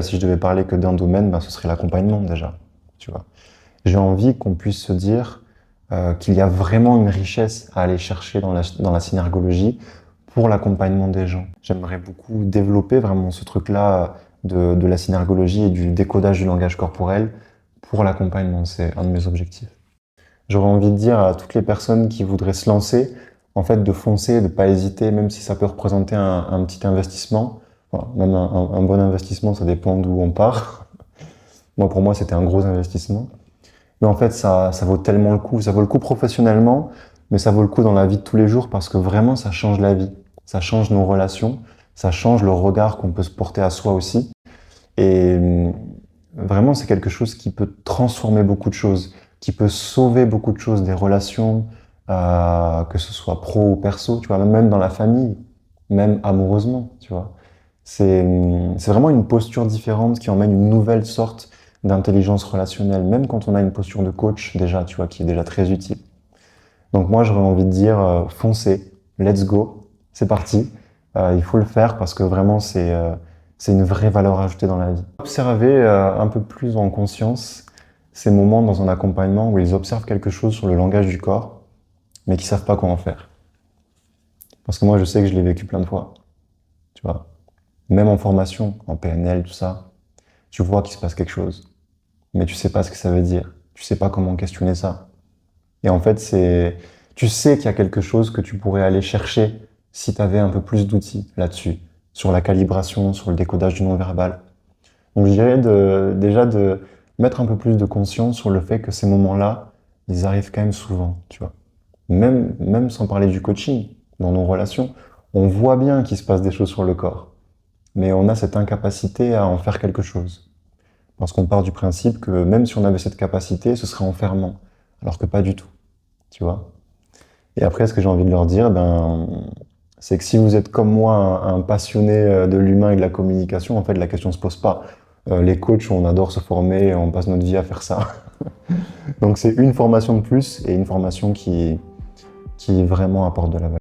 Si je devais parler que d'un domaine, ce serait l'accompagnement déjà, tu vois. J'ai envie qu'on puisse se dire qu'il y a vraiment une richesse à aller chercher dans la synergologie pour l'accompagnement des gens. J'aimerais beaucoup développer vraiment ce truc-là de la synergologie et du décodage du langage corporel pour l'accompagnement. C'est un de mes objectifs. J'aurais envie de dire à toutes les personnes qui voudraient se lancer, en fait, de foncer, de pas hésiter, même si ça peut représenter un petit investissement. Voilà, même un bon investissement, ça dépend d'où on part. Moi, pour moi, c'était un gros investissement. Mais en fait, ça vaut tellement le coup. Ça vaut le coup professionnellement, mais ça vaut le coup dans la vie de tous les jours parce que vraiment, ça change la vie. Ça change nos relations, ça change le regard qu'on peut se porter à soi aussi. Et vraiment, c'est quelque chose qui peut transformer beaucoup de choses, qui peut sauver beaucoup de choses, des relations, que ce soit pro ou perso, tu vois, même dans la famille, même amoureusement, tu vois. C'est vraiment une posture différente qui emmène une nouvelle sorte d'intelligence relationnelle, même quand on a une posture de coach déjà, tu vois, qui est déjà très utile. Donc moi, j'aurais envie de dire, foncez, let's go, c'est parti. Il faut le faire parce que vraiment, c'est une vraie valeur ajoutée dans la vie. Observer un peu plus en conscience ces moments dans un accompagnement où ils observent quelque chose sur le langage du corps, mais qui savent pas quoi en faire. Parce que moi, je sais que je l'ai vécu plein de fois, tu vois. Même en formation, en PNL, tout ça, tu vois qu'il se passe quelque chose, mais tu sais pas ce que ça veut dire. Tu sais pas comment questionner ça. Et en fait, tu sais qu'il y a quelque chose que tu pourrais aller chercher si tu avais un peu plus d'outils là-dessus, sur la calibration, sur le décodage du non-verbal. Donc je dirais déjà de mettre un peu plus de conscience sur le fait que ces moments-là, ils arrivent quand même souvent, tu vois. Même sans parler du coaching, dans nos relations, on voit bien qu'il se passe des choses sur le corps, mais on a cette incapacité à en faire quelque chose. Parce qu'on part du principe que même si on avait cette capacité, ce serait enfermant, alors que pas du tout, tu vois. Et après, ce que j'ai envie de leur dire, c'est que si vous êtes comme moi un passionné de l'humain et de la communication, en fait, la question se pose pas. Les coachs, on adore se former, on passe notre vie à faire ça. Donc c'est une formation de plus et une formation qui vraiment apporte de la valeur.